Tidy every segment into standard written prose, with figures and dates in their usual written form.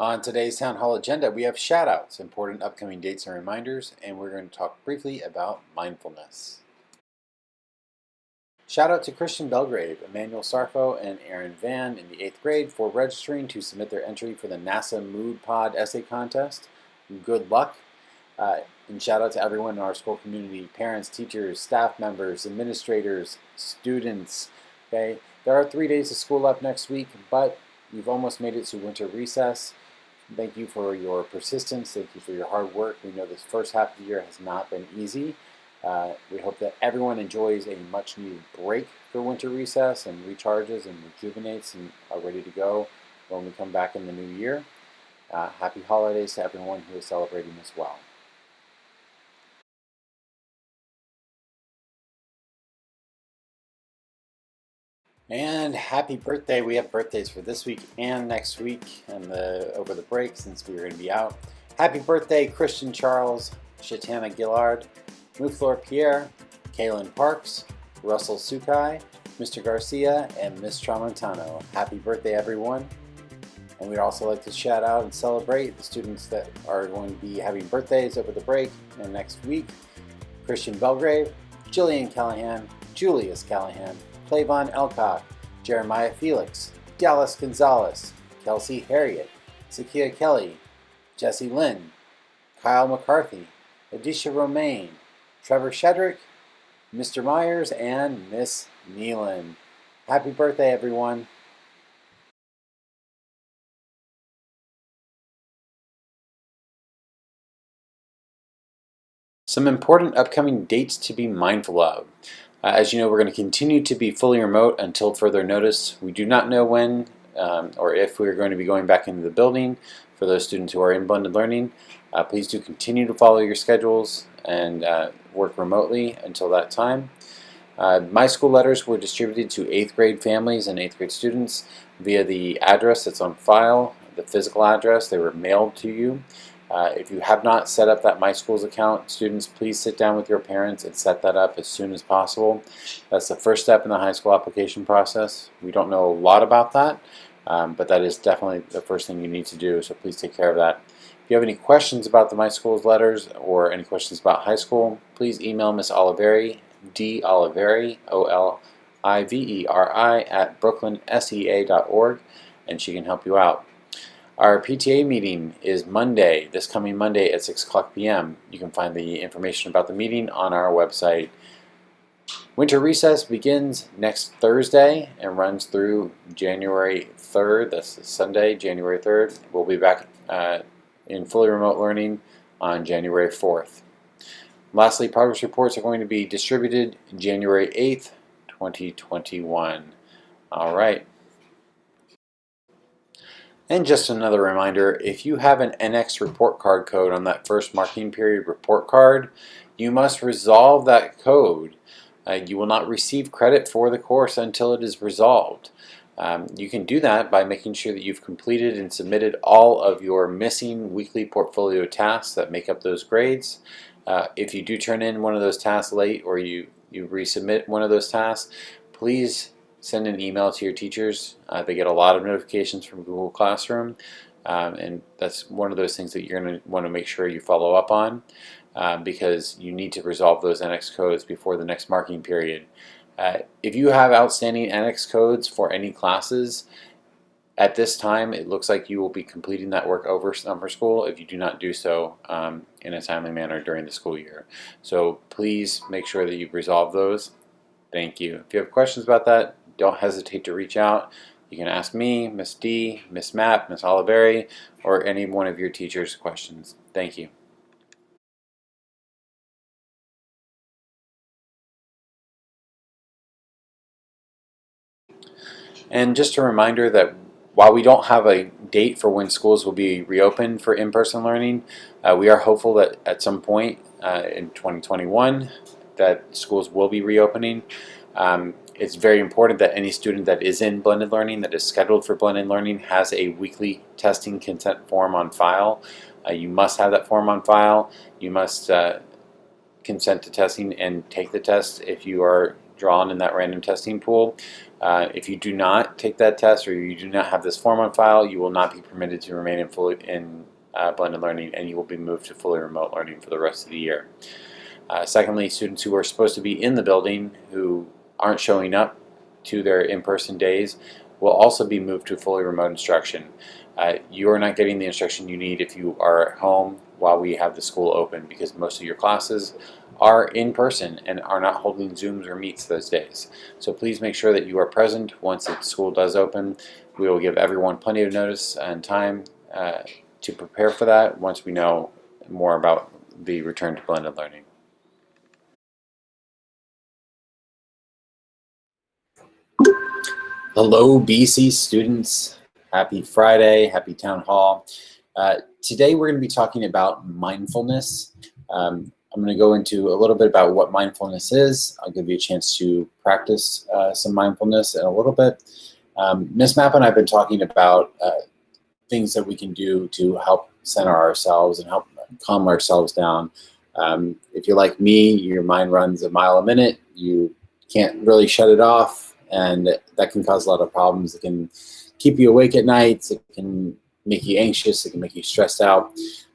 On today's Town Hall agenda, we have shout-outs, important upcoming dates and reminders, and we're going to talk briefly about mindfulness. Shout out to Christian Belgrave, Emmanuel Sarfo, and Aaron Van in the 8th grade for registering to submit their entry for the NASA Mood Pod essay contest. Good luck. And shout out to everyone in our school community, parents, teachers, staff members, administrators, students. Okay, there are 3 days of school left next week, but you've almost made it to winter recess. Thank you for your persistence. Thank you for your hard work. We know this first half of the year has not been easy. We hope that everyone enjoys a much needed break for winter recess and recharges and rejuvenates and are ready to go when we come back in the new year. Happy holidays to everyone who is celebrating as well. And happy birthday. We have birthdays for this week and next week and over the break since we are going to be out. Happy birthday, Christian Charles, Shatana Gillard, Muflor Pierre, Kaylin Parks, Russell Sukai, Mr. Garcia, and Miss Tramontano. Happy birthday, everyone. And we'd also like to shout out and celebrate the students that are going to be having birthdays over the break and next week. Christian Belgrave, Jillian Callahan, Julius Callahan, Clavon Elcock, Jeremiah Felix, Dallas Gonzalez, Kelsey Harriet, Zakia Kelly, Jesse Lynn, Kyle McCarthy, Adisha Romaine, Trevor Shedrick, Mr. Myers, and Miss Nealon. Happy birthday, everyone. Some important upcoming dates to be mindful of. As you know, we're going to continue to be fully remote until further notice. We do not know when or if we're going to be going back into the building. For those students who are in blended learning, please do continue to follow your schedules and work remotely until that time. My school letters were distributed to 8th grade families and 8th grade students via the address that's on file, the physical address. They were mailed to you. If you have not set up that My Schools account, students, please sit down with your parents and set that up as soon as possible. That's the first step in the high school application process. We don't know a lot about that, but that is definitely the first thing you need to do, so please take care of that. If you have any questions about the My Schools letters or any questions about high school, please email Miss Oliveri, D. Oliveri, Oliveri, at brooklynsea.org, and she can help you out. Our PTA meeting is Monday, this coming Monday at 6 o'clock p.m. You can find the information about the meeting on our website. Winter recess begins next Thursday and runs through January 3rd. That's Sunday, January 3rd. We'll be back in fully remote learning on January 4th. Lastly, progress reports are going to be distributed January 8th, 2021. All right. And just another reminder, if you have an NX report card code on that first marking period report card, you must resolve that code. You will not receive credit for the course until it is resolved. You can do that by making sure that you've completed and submitted all of your missing weekly portfolio tasks that make up those grades. If you do turn in one of those tasks late or you resubmit one of those tasks, please send an email to your teachers. They get a lot of notifications from Google Classroom, and that's one of those things that you're going to want to make sure you follow up on because you need to resolve those NX codes before the next marking period. If you have outstanding NX codes for any classes, at this time it looks like you will be completing that work over summer school if you do not do so in a timely manner during the school year. So please make sure that you resolve those. Thank you. If you have questions about that, don't hesitate to reach out. You can ask me, Miss D, Miss Mapp, Miss Oliveri, or any one of your teachers' questions. Thank you. And just a reminder that while we don't have a date for when schools will be reopened for in-person learning, we are hopeful that at some point in 2021 that schools will be reopening. It's very important that any student that is in blended learning, that is scheduled for blended learning, has a weekly testing consent form on file. You must have that form on file. You must consent to testing and take the test if you are drawn in that random testing pool. If you do not take that test or you do not have this form on file, you will not be permitted to remain in blended learning, and you will be moved to fully remote learning for the rest of the year. Secondly, students who are supposed to be in the building who aren't showing up to their in-person days will also be moved to fully remote instruction. You are not getting the instruction you need if you are at home while we have the school open, because most of your classes are in person and are not holding Zooms or Meets those days. So please make sure that you are present once the school does open. We will give everyone plenty of notice and time to prepare for that once we know more about the return to blended learning. Hello, BC students. Happy Friday, happy town hall. Today we're going to be talking about mindfulness. I'm going to go into a little bit about what mindfulness is. I'll give you a chance to practice some mindfulness in a little bit. Ms. Mapp and I have been talking about things that we can do to help center ourselves and help calm ourselves down. If you're like me, your mind runs a mile a minute. You can't really shut it off, and that can cause a lot of problems. It can keep you awake at night. It can make you anxious. It can make you stressed out.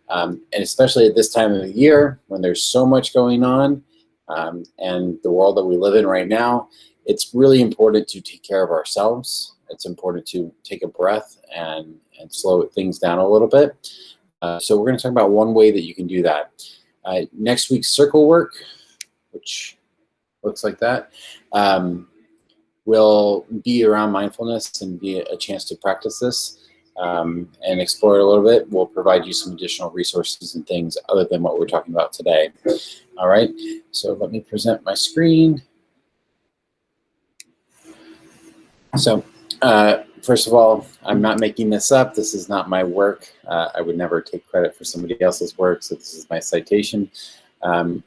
And especially at this time of the year when there's so much going on and the world that we live in right now, it's really important to take care of ourselves. It's important to take a breath and slow things down a little bit. So we're going to talk about one way that you can do that. Next week's circle work, which looks like that, will be around mindfulness and be a chance to practice this and explore it a little bit. We'll provide you some additional resources and things other than what we're talking about today. All right, so let me present my screen. So first of all, I'm not making this up. This is not my work. I would never take credit for somebody else's work, so this is my citation.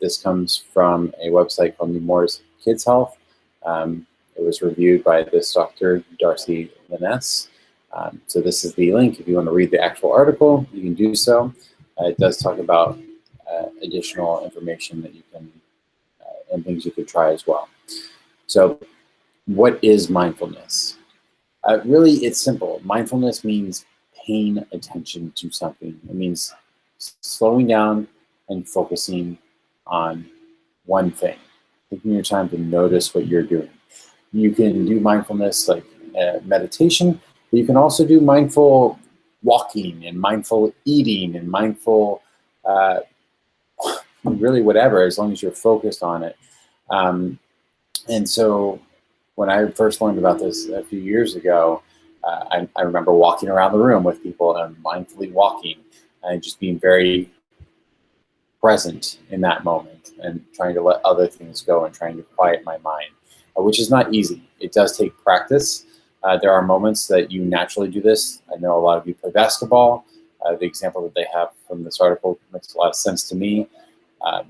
This comes from a website called New Moore's Kids Health. It was reviewed by this Dr. Darcy Liness. So this is the link. If you want to read the actual article, you can do so. It does talk about additional information that you can, and things you could try as well. So what is mindfulness? Really, it's simple. Mindfulness means paying attention to something. It means slowing down and focusing on one thing, taking your time to notice what you're doing. You can do mindfulness like meditation, but you can also do mindful walking and mindful eating and mindful really whatever, as long as you're focused on it. And so when I first learned about this a few years ago, I remember walking around the room with people and mindfully walking and just being very present in that moment and trying to let other things go and trying to quiet my mind, which is not easy. It does take practice. There are moments that you naturally do this. I know a lot of you play basketball. The example that they have from this article makes a lot of sense to me.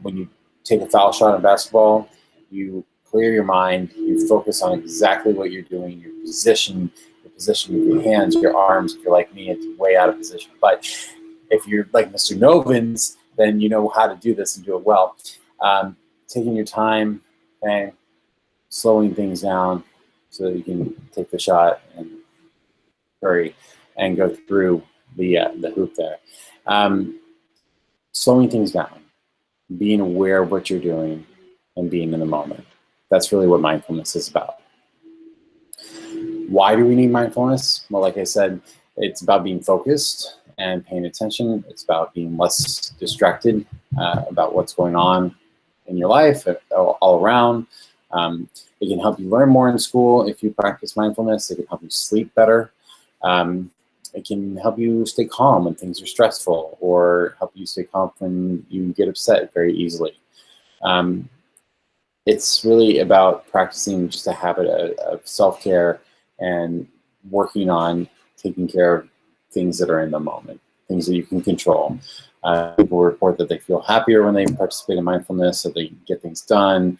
When you take a foul shot in basketball, you clear your mind, you focus on exactly what you're doing, your position of your hands, your arms. If you're like me, it's way out of position. But if you're like Mr. Novins, then you know how to do this and do it well. Taking your time and slowing things down so that you can take the shot and hurry and go through the hoop there. Slowing things down, being aware of what you're doing, and being in the moment. That's really what mindfulness is about. Why do we need mindfulness? Well, like I said, it's about being focused and paying attention. It's about being less distracted about what's going on in your life, all around. It can help you learn more in school if you practice mindfulness. It can help you sleep better. It can help you stay calm when things are stressful, or help you stay calm when you get upset very easily. It's really about practicing just a habit of self-care and working on taking care of things that are in the moment, things that you can control. People report that they feel happier when they participate in mindfulness, that they get things done.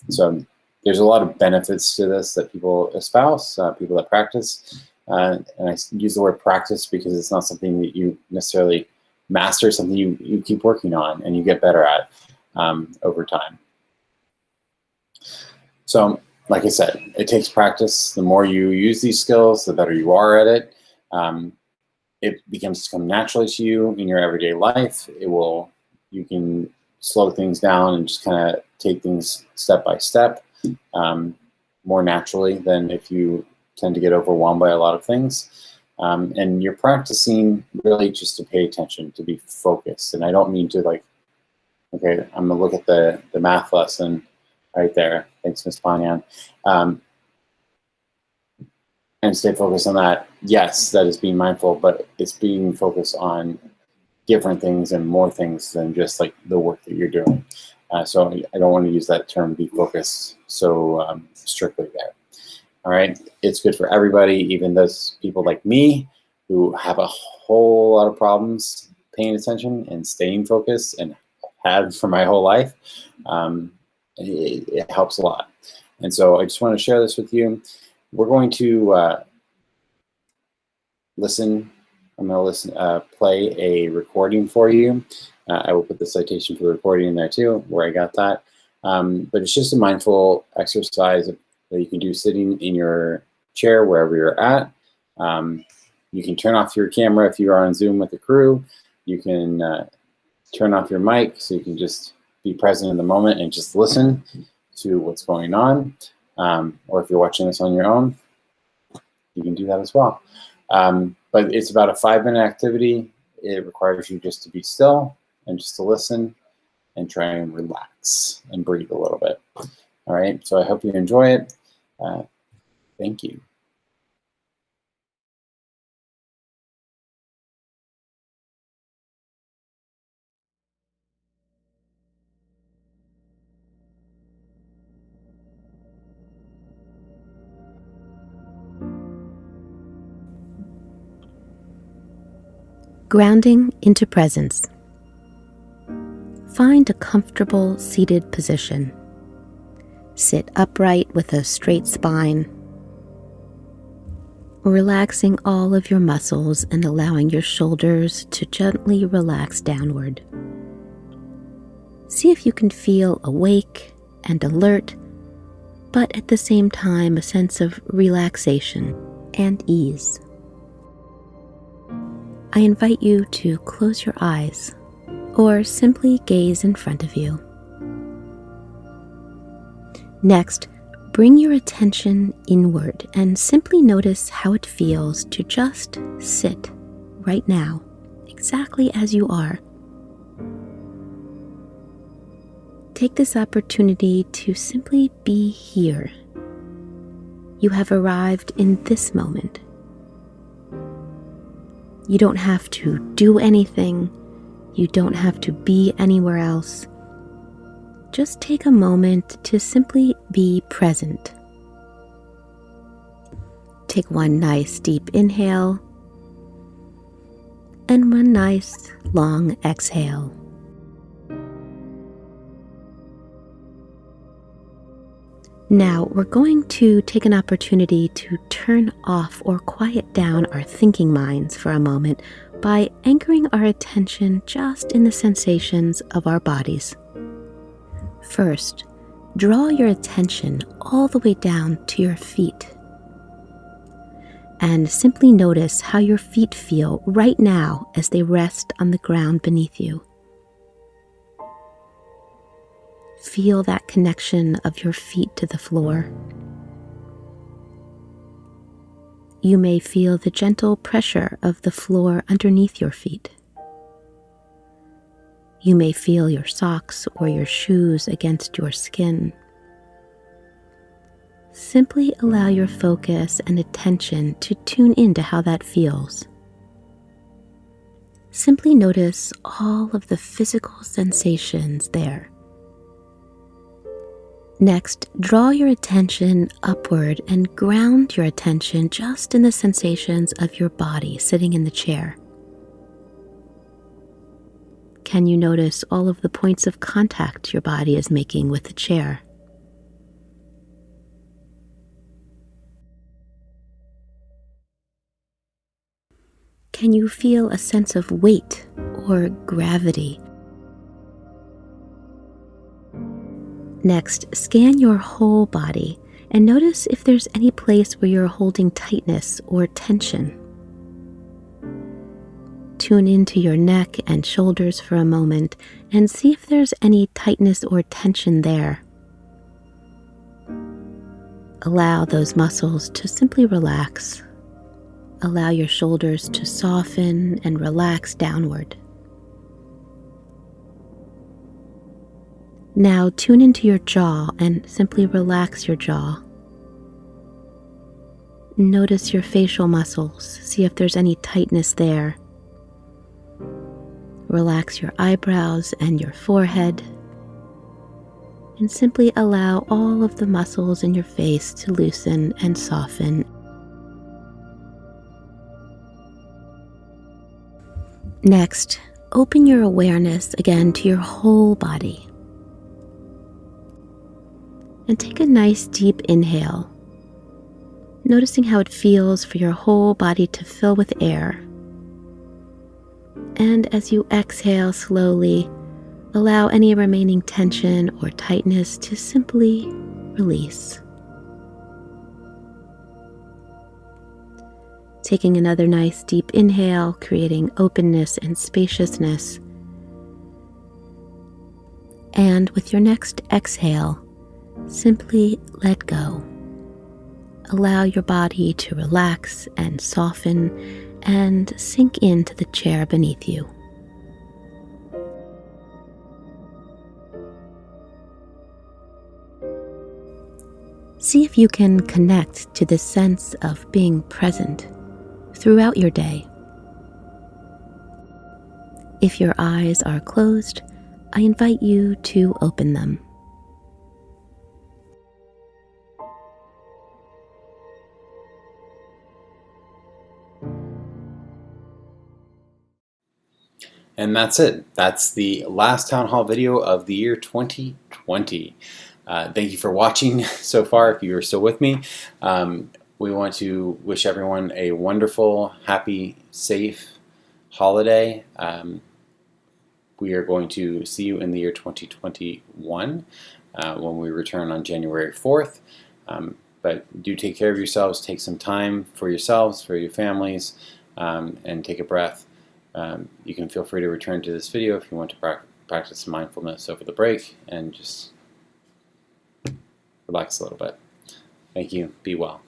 So there's a lot of benefits to this that people espouse, people that practice. And I use the word practice because it's not something that you necessarily master, something you keep working on and you get better at over time. So, like I said, it takes practice. The more you use these skills, the better you are at it. Um, it becomes to come naturally to you in your everyday life. You can slow things down and just kind of take things step by step, um, more naturally than if you tend to get overwhelmed by a lot of things. And you're practicing really just to pay attention, to be focused. And I don't mean to like, okay, I'm gonna look at the math lesson right there. Thanks, Ms. Panyan. And stay focused on that. Yes, that is being mindful, but it's being focused on different things and more things than just like the work that you're doing. So I don't want to use that term "be focused" so strictly there. All right, it's good for everybody, even those people like me who have a whole lot of problems paying attention and staying focused, and had for my whole life. It helps a lot, and so I just want to share this with you. We're going to listen. I'm going to play a recording for you. I will put the citation for the recording in there too, where I got that. But it's just a mindful exercise that you can do sitting in your chair wherever you're at. You can turn off your camera if you are on Zoom with the crew. You can turn off your mic so you can just be present in the moment and just listen to what's going on. Or if you're watching this on your own, you can do that as well. But it's about a 5-minute activity. It requires you just to be still and just to listen and try and relax and breathe a little bit. All right, so I hope you enjoy it. Thank you. Grounding into presence. Find a comfortable seated position. Sit upright with a straight spine, relaxing all of your muscles and allowing your shoulders to gently relax downward. See if you can feel awake and alert, but at the same time a sense of relaxation and ease. I invite you to close your eyes or simply gaze in front of you. Next, bring your attention inward and simply notice how it feels to just sit right now, exactly as you are. Take this opportunity to simply be here. You have arrived in this moment. You don't have to do anything. You don't have to be anywhere else. Just take a moment to simply be present. Take one nice deep inhale and one nice long exhale. Now we're going to take an opportunity to turn off or quiet down our thinking minds for a moment by anchoring our attention just in the sensations of our bodies. First, draw your attention all the way down to your feet and simply notice how your feet feel right now as they rest on the ground beneath you. Feel that connection of your feet to the floor. You may feel the gentle pressure of the floor underneath your feet. You may feel your socks or your shoes against your skin. Simply allow your focus and attention to tune into how that feels. Simply notice all of the physical sensations there. Next, draw your attention upward and ground your attention just in the sensations of your body sitting in the chair. Can you notice all of the points of contact your body is making with the chair? Can you feel a sense of weight or gravity? Next, scan your whole body and notice if there's any place where you're holding tightness or tension. Tune into your neck and shoulders for a moment and see if there's any tightness or tension there. Allow those muscles to simply relax. Allow your shoulders to soften and relax downward. Now tune into your jaw and simply relax your jaw. Notice your facial muscles. See if there's any tightness there. Relax your eyebrows and your forehead. And simply allow all of the muscles in your face to loosen and soften. Next, open your awareness again to your whole body. And take a nice deep inhale, noticing how it feels for your whole body to fill with air. And as you exhale slowly, allow any remaining tension or tightness to simply release. Taking another nice deep inhale, creating openness and spaciousness. And with your next exhale, simply let go. Allow your body to relax and soften and sink into the chair beneath you. See if you can connect to this sense of being present throughout your day. If your eyes are closed, I invite you to open them. And that's it. That's the last town hall video of the year 2020. Thank you for watching so far, if you are still with me. We want to wish everyone a wonderful, happy, safe holiday. We are going to see you in the year 2021 when we return on January 4th. But do take care of yourselves. Take some time for yourselves, for your families, and take a breath. You can feel free to return to this video if you want to practice mindfulness over the break and just relax a little bit. Thank you. Be well.